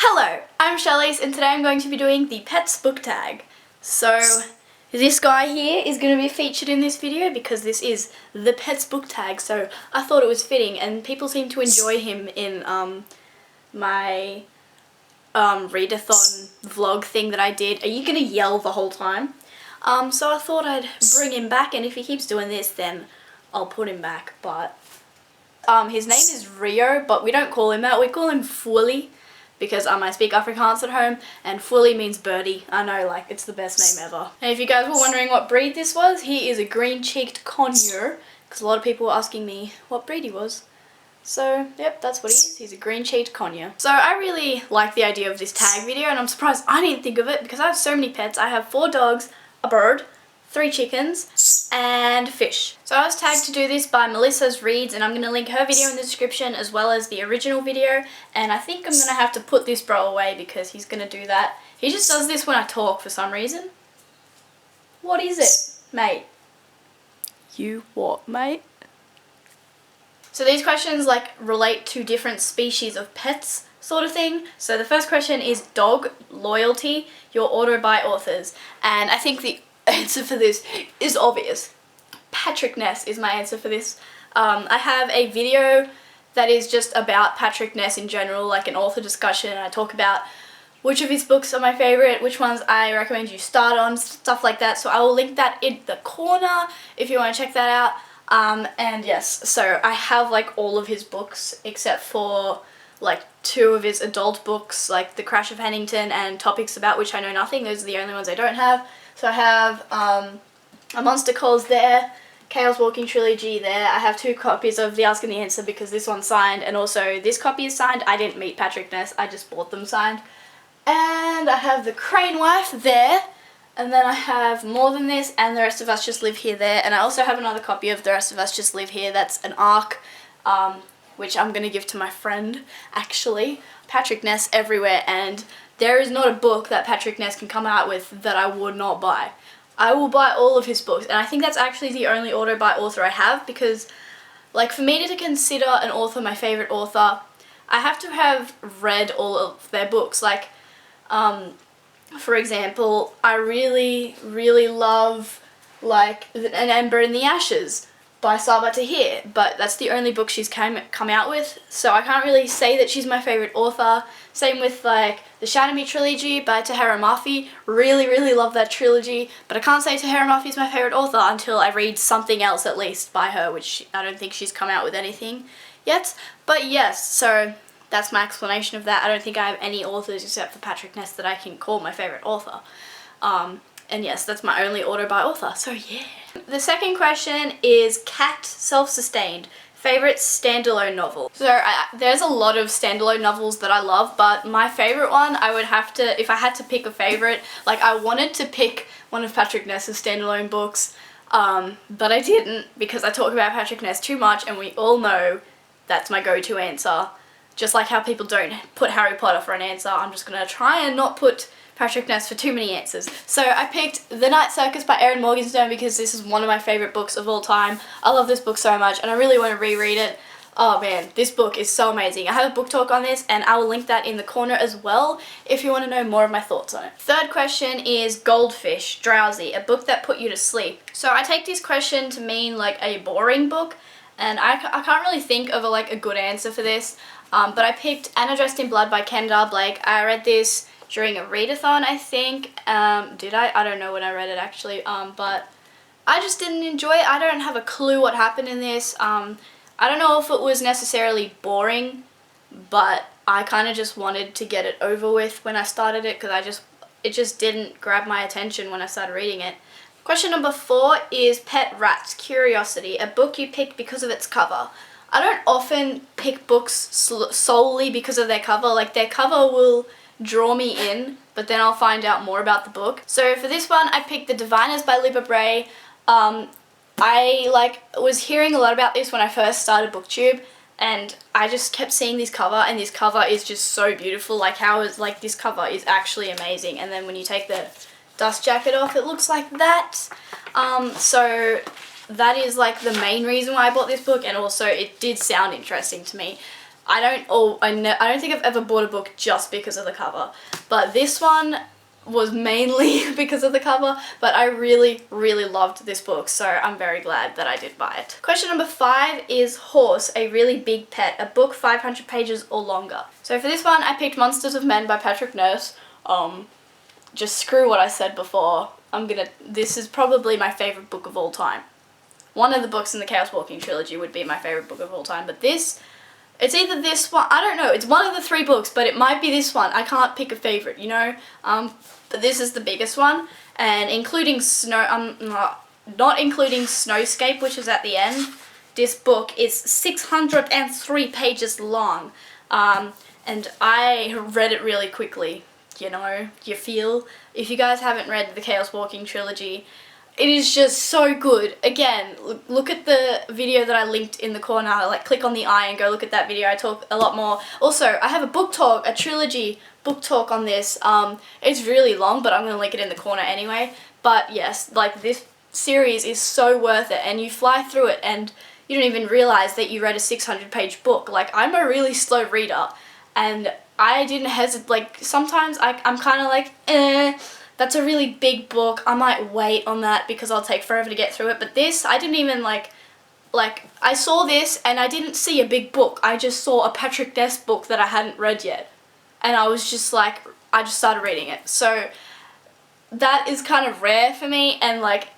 Hello, I'm Charly and today I'm going to be doing the pets book tag. So this guy here is going to be featured in this video because this is the pets book tag, so I thought it was fitting, and people seem to enjoy him in my readathon vlog thing that I did. Are you going to yell the whole time? So I thought I'd bring him back, and if he keeps doing this then I'll put him back. But his name is Rio, but we don't call him that, we call him Fully. Because I speak Afrikaans at home, and Fully means birdie. I know, like, it's the best name ever. And if you guys were wondering what breed this was, he is a green-cheeked conure, because a lot of people were asking me what breed he was. So, yep, that's what he is. He's a green-cheeked conure. So I really like the idea of this tag video, and I'm surprised I didn't think of it, because I have so many pets. I have 4 dogs, a bird, 3 chickens, and fish. So I was tagged to do this by ClarisseReads, and I'm going to link her video in the description as well as the original video, and I think I'm going to have to put this bro away because he's going to do that. He just does this when I talk for some reason. What is it, mate? You what, mate? So these questions like relate to different species of pets sort of thing. So the first question is dog loyalty, your order by authors, and I think the answer for this is obvious. Patrick Ness is my answer for this. I have a video that is just about Patrick Ness in general, like an author discussion, and I talk about which of his books are my favourite, which ones I recommend you start on, stuff like that. So I will link that in the corner if you want to check that out. And yes, so I have like all of his books except for like 2 of his adult books, like The Crash of Hannington and Topics About Which I Know Nothing. Those are the only ones I don't have. So I have A Monster Calls there, Chaos Walking Trilogy there. I have 2 copies of The Ask and the Answer because this one's signed, and also this copy is signed. I didn't meet Patrick Ness, I just bought them signed. And I have The Crane Wife there, and then I have More Than This and The Rest of Us Just Live Here there, and I also have another copy of The Rest of Us Just Live Here. That's an ARC, which I'm going to give to my friend, actually. Patrick Ness everywhere, and there is not a book that Patrick Ness can come out with that I would not buy. I will buy all of his books, and I think that's actually the only order by author I have, because like for me to consider an author my favourite author, I have to have read all of their books. Like, for example, I really love like An Ember in the Ashes by Saba Tahir, but that's the only book she's come out with, so I can't really say that she's my favourite author. Same with like the Shadow Me trilogy by Tahara Mafi. Really love that trilogy, but I can't say Tahara Mafi is my favourite author until I read something else at least by her, which I don't think she's come out with anything yet. But yes, so that's my explanation of that. I don't think I have any authors except for Patrick Ness that I can call my favourite author. And yes, that's my only order by author, so yeah. The second question is Cat Self-Sustained, favourite standalone novel. So there's a lot of standalone novels that I love, but my favourite one, I would have to, if I had to pick a favourite, like I wanted to pick one of Patrick Ness's standalone books, but I didn't because I talk about Patrick Ness too much, and we all know that's my go-to answer. Just like how people don't put Harry Potter for an answer, I'm just going to try and not put Patrick Ness for too many answers. So I picked The Night Circus by Erin Morgenstern because this is one of my favourite books of all time. I love this book so much and I really want to reread it. Oh man, this book is so amazing. I have a book talk on this and I will link that in the corner as well if you want to know more of my thoughts on it. Third question is Goldfish, Drowsy, a book that put you to sleep. So I take this question to mean like a boring book, and I can't really think of a good answer for this, but I picked Anna Dressed in Blood by Kendall Blake. I read this during a readathon, I think. Did I? I don't know when I read it actually, but I just didn't enjoy it. I don't have a clue what happened in this. I don't know if it was necessarily boring, but I kind of just wanted to get it over with when I started it because it just didn't grab my attention when I started reading it. Question number 4 is Pet Rats, Curiosity, a book you picked because of its cover. I don't often pick books solely because of their cover. Like, their cover will draw me in, but then I'll find out more about the book. So for this one, I picked The Diviners by Libba Bray. I was hearing a lot about this when I first started BookTube, and I just kept seeing this cover, and this cover is just so beautiful. This cover is actually amazing, and then when you take the dust jacket off, it looks like that. So that is like the main reason why I bought this book, and also it did sound interesting to me. I don't think I've ever bought a book just because of the cover, but this one was mainly because of the cover, but I really, really loved this book, so I'm very glad that I did buy it. Question number 5 is Horse, a Really Big Pet, a book 500 pages or longer. So for this one, I picked Monsters of Men by Patrick Nurse. Just screw what I said before. This is probably my favourite book of all time. One of the books in the Chaos Walking trilogy would be my favourite book of all time, but it's either this one, I don't know, it's one of the 3 books, but it might be this one. I can't pick a favourite, you know? But this is the biggest one, and including not including Snowscape, which is at the end, this book is 603 pages long, and I read it really quickly, you know, if you guys haven't read the Chaos Walking trilogy, it is just so good. Again, look at the video that I linked in the corner, like click on the eye and go look at that video. I talk a lot more. Also, I have a book talk, a trilogy book talk on this. It's really long, but I'm going to link it in the corner anyway. But yes, like this series is so worth it, and you fly through it and you don't even realize that you read a 600-page book. Like, I'm a really slow reader, and I didn't hesitate. Like, sometimes I'm kind of like, that's a really big book, I might wait on that because I'll take forever to get through it. But this, I didn't even like I saw this and I didn't see a big book. I just saw a Patrick Ness book that I hadn't read yet. And I was just like, I just started reading it. So that is kind of rare for me, and like,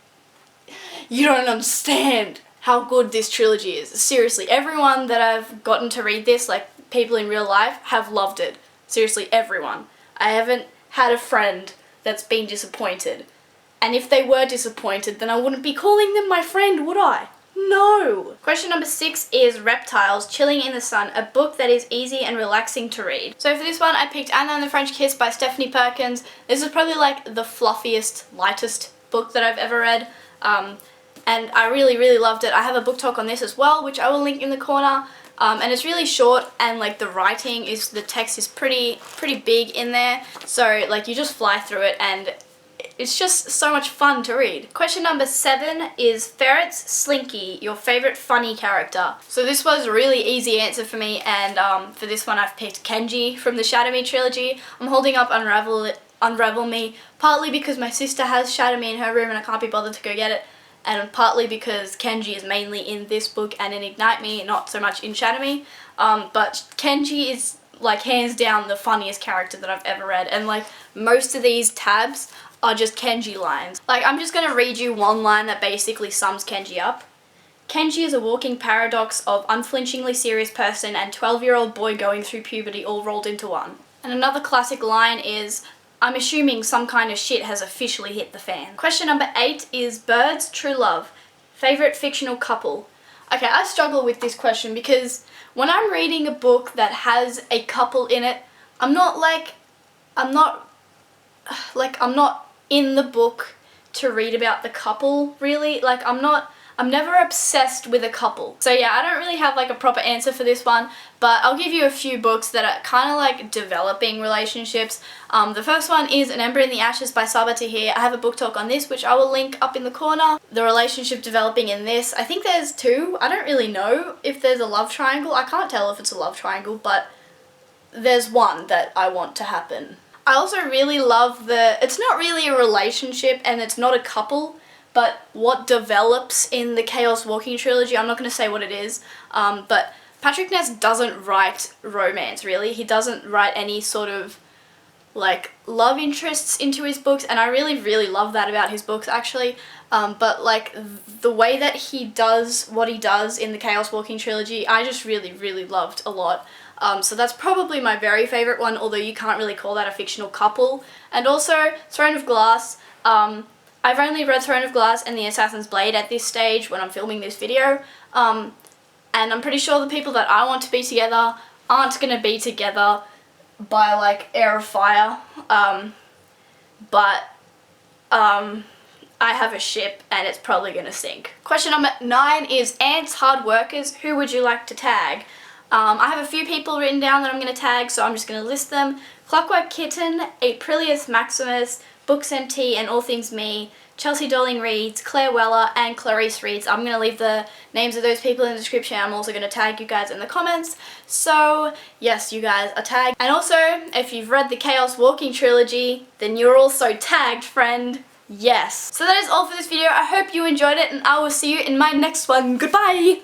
you don't understand how good this trilogy is. Seriously, everyone that I've gotten to read this, like people in real life, have loved it. Seriously, everyone. I haven't had a friend that's been disappointed. And if they were disappointed, then I wouldn't be calling them my friend, would I? No! Question number 6 is Reptiles, Chilling in the Sun, a book that is easy and relaxing to read. So for this one, I picked Anna and the French Kiss by Stephanie Perkins. This is probably like the fluffiest, lightest book that I've ever read. And I really, really loved it. I have a book talk on this as well, which I will link in the corner. And it's really short, and like the text is pretty big in there, so like you just fly through it and it's just so much fun to read. Question number 7 is Ferrets, Slinky, your favourite funny character. So this was a really easy answer for me, and for this one I've picked Kenji from the Shatter Me trilogy. I'm holding up Unravel Me, partly because my sister has Shatter Me in her room and I can't be bothered to go get it, and partly because Kenji is mainly in this book and in Ignite Me, not so much in Shatter Me. But Kenji is like hands down the funniest character that I've ever read, and like most of these tabs are just Kenji lines. Like, I'm just gonna read you one line that basically sums Kenji up. Kenji is a walking paradox of unflinchingly serious person and 12-year-old boy going through puberty all rolled into one. And another classic line is, I'm assuming some kind of shit has officially hit the fan. Question number 8 is Birds, True Love, favourite fictional couple. Okay, I struggle with this question because when I'm reading a book that has a couple in it, I'm not in the book to read about the couple, really. Like, I'm never obsessed with a couple. So yeah, I don't really have like a proper answer for this one, but I'll give you a few books that are kind of like developing relationships. The first one is An Ember in the Ashes by Saba Tahir. I have a book talk on this, which I will link up in the corner. The relationship developing in this, I think there's 2. I don't really know if there's a love triangle. I can't tell if it's a love triangle, but there's one that I want to happen. I also really love it's not really a relationship and it's not a couple, but what develops in the Chaos Walking trilogy. I'm not going to say what it is, but Patrick Ness doesn't write romance, really. He doesn't write any sort of like love interests into his books, and I really, really love that about his books, actually. But like the way that he does what he does in the Chaos Walking trilogy, I just really, really loved a lot. So that's probably my very favourite one, although you can't really call that a fictional couple. And also Throne of Glass. I've only read Throne of Glass and The Assassin's Blade at this stage when I'm filming this video, and I'm pretty sure the people that I want to be together aren't going to be together by like air of fire, but I have a ship and it's probably going to sink. Question number 9 is Ants, Hardworkers, who would you like to tag? I have a few people written down that I'm going to tag, so I'm just going to list them. Clockworkkitten, Aprilius Maximus, Books and Tea and All Things Me, Chelsea Dolling Reads, Claire Weller, and Clarisse Reads. I'm going to leave the names of those people in the description. I'm also going to tag you guys in the comments. So, yes, you guys are tagged. And also, if you've read the Chaos Walking trilogy, then you're also tagged, friend. Yes. So that is all for this video. I hope you enjoyed it, and I will see you in my next one. Goodbye!